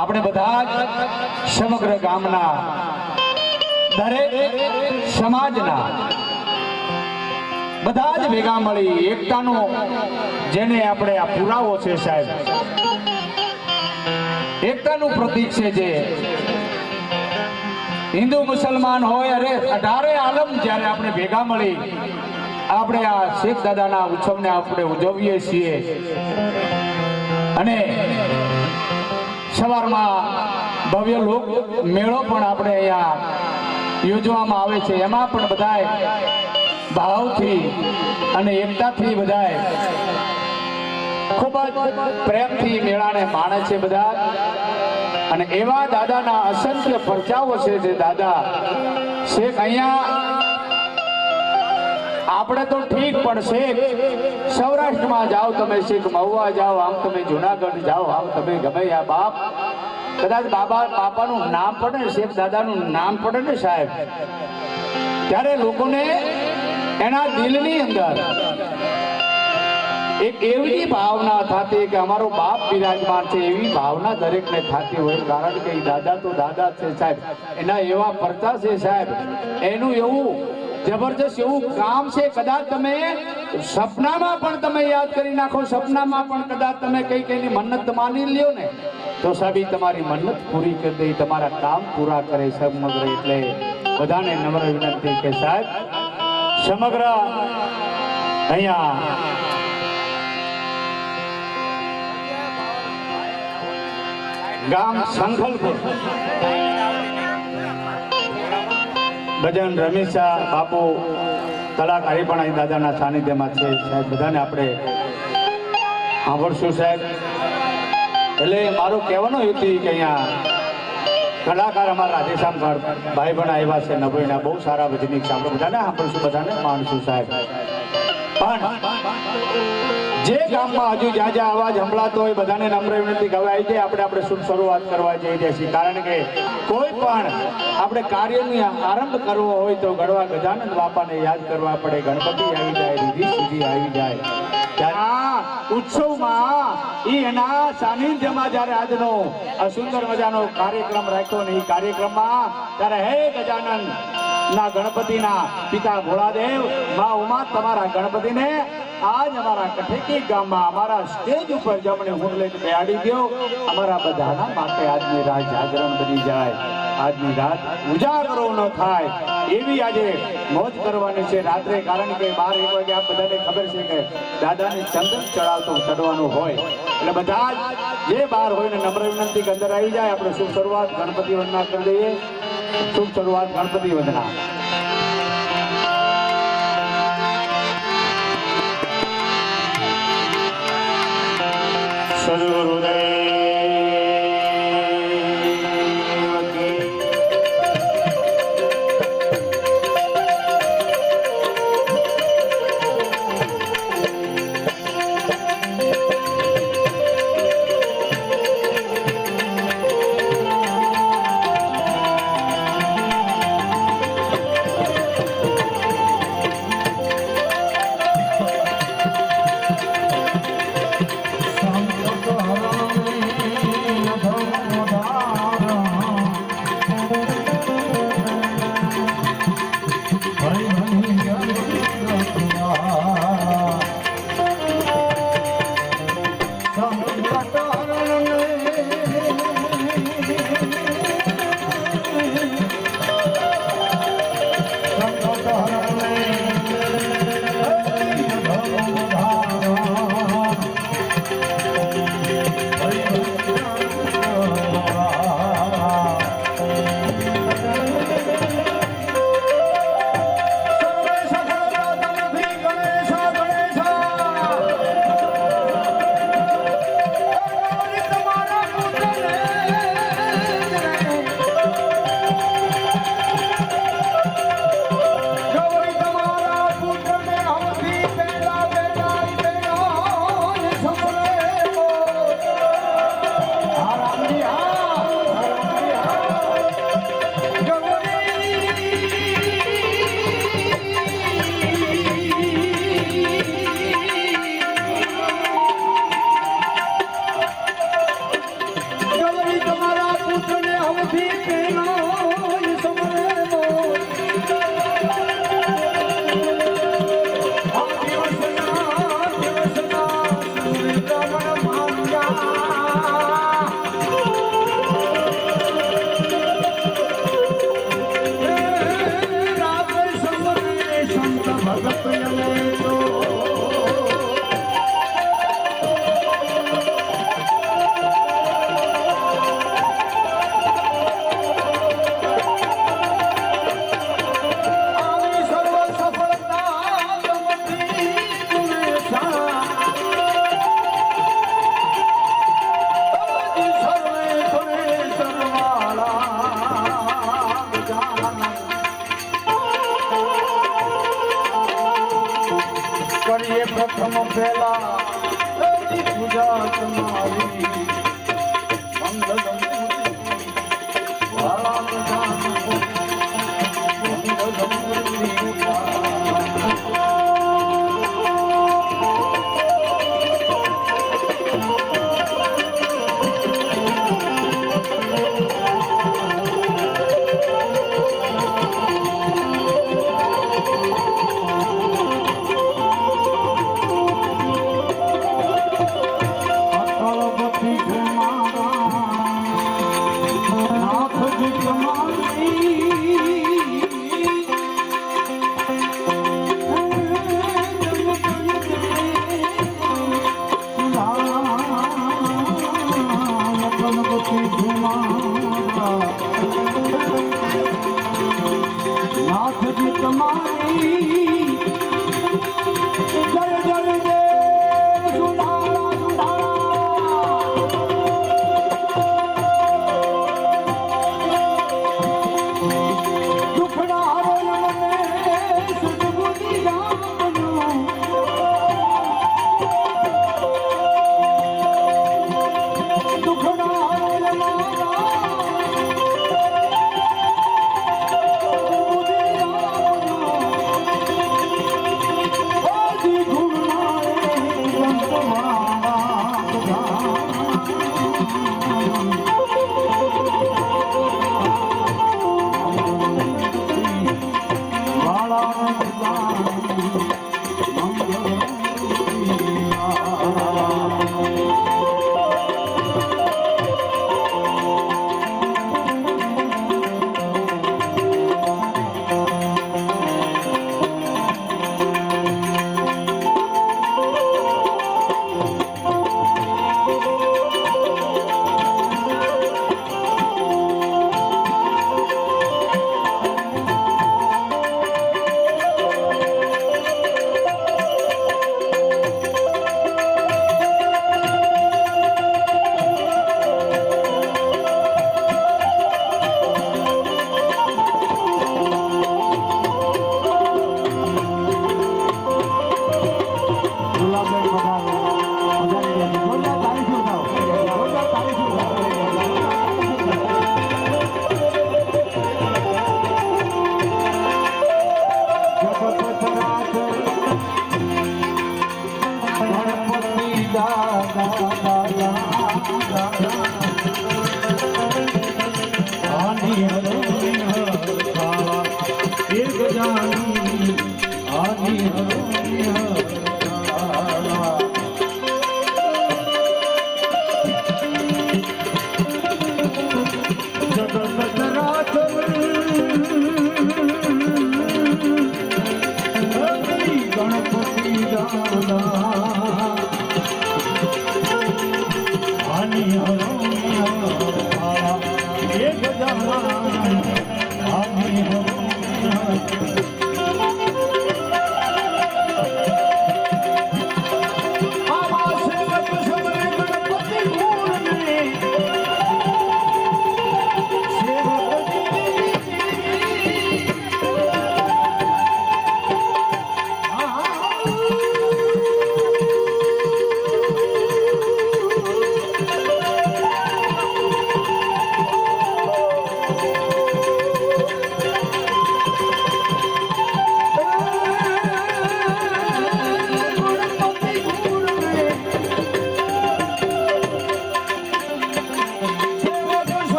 આપણે બધા જ સમગ્ર ગામના દરેક સમાજના બધા જ ભેગા મળી એકતાનો જેને આપણે આ પુરાવો છે સાહેબ, એકતાનું પ્રતીક છે જે હિન્દુ મુસલમાન હોય અરે 18 આલમ જ્યારે આપણે ભેગા મળી આપણે આ શેખ દાદાના ઉત્સવને આપણે ઉજવીએ છીએ અને સવારમાં ભવ્ય લોક મેળો પણ આપણે અહીંયા યોજવામાં આવે છે, એમાં પણ બધાય ભાવથી અને એકતાથી બધાય ખૂબ જ પ્રેમથી મેળાને માણે છે બધા. અને એવા દાદાના અસંખ્ય પરચાઓ છે જે દાદા શેખ અહીંયા આપણે તો ઠીક પણ શેખ સૌરાષ્ટ્રમાં જાઓ તમે, શેખ મહુવા જાઓ, આમ તમે જુનાગઢ જાઓ, આમ તમે ગમે આ બાપ કદાચ બાપાનું નામ પડે ને શેખ દાદાનું નામ પડે ને સાહેબ ત્યારે લોકોને એના દિલની અંદર એક એવી ભાવના થતી કે અમારો બાપ બિરાજમાન છે એવી ભાવના દરેકને થતી હોય, કારણ કે દાદા તો દાદા છે સાહેબ, એના એવા પરચા છે સાહેબ, એનું એવું જબરજસ્ત એવું કામ છે કદાચ તમે સપનામાં પણ તમે યાદ કરી નાખો, સપનામાં પણ કદાચ તમે કઈ એની મન્નત માની લ્યો ને તો સાહેબ તમારી મન્નત પૂરી કરી દે, તમારા કામ પૂરા કરે સમગ્ર. એટલે બધાને નમ્ર વિનંતી કે સાહેબ સમગ્ર અહીંયા ગામ સંખલપુર ભજન રમેશા બાપુ કલાકારી પણ અહીં દાદાના સાનિધ્યમાં છે સાહેબ, બધાને આપણે સાંભળશું સાહેબ. એટલે મારો કહેવાનો હેતુ કે અહીંયા કલાકાર અમારા રાધેશ્યામ ભાઈ પણ આવ્યા છે નભોઈના, બહુ સારા ભજનિક છે, આપણે બધાને સાંભળશું, બધાને માણશું સાહેબ. પણ જે ગામમાં હજુ જ્યાં જ્યાં અવાજ સંભળાતો હોય બધાને નમ્ર વિનંતી કે હવે આવી જાય આપણે શુભ શરૂઆત કરવા જઈ રહ્યા છીએ, કારણ કે કોઈ પણ આપણે કાર્યની આરંભ કરવો હોય તો ગઢવા ગજાનંદ બાપાને યાદ કરવા પડે, ગણપતિ આવી જાય, રીધી સીધી આવી જાય, ત્યારે ઉત્સવમાં એના સાનિધ્યમાં જ્યારે આજનો આ સુંદર મજાનો કાર્યક્રમ રાખ્યો ને એ કાર્યક્રમમાં ત્યારે હે ગજાનંદ ના ગણપતિના પિતા ભોળાદેવ મા ઉમા તમારા ગણપતિને આજ અમારા કઠેકી ગામમાં અમારા સ્ટેજ ઉપર જમણે હું લઈને બેહાડી દો, અમારા બધાના માટે આજની રાત જાગરણ બની જાય, આજની રાત ઉજાગરો ન થાય એવી આજે મોજ કરવાની છે રાત્રે, કારણ કે 12-1 વાગે આપ બધાને ખબર છે કે દાદાને ચંદન ચડવાનું હોય, એટલે બધા જે બહાર હોય ને નમ્ર વિનંતી કે અંદર આવી જાય. આપણે શુભ શરૂઆત ગણપતિ વંદના કરી દઈએ, શુભ શરૂઆત ગણપતિ વંદના. સદગુરુદેવ Hare પહેલા પૂજા તમારી મંગલ નાથજી તમારી જય જય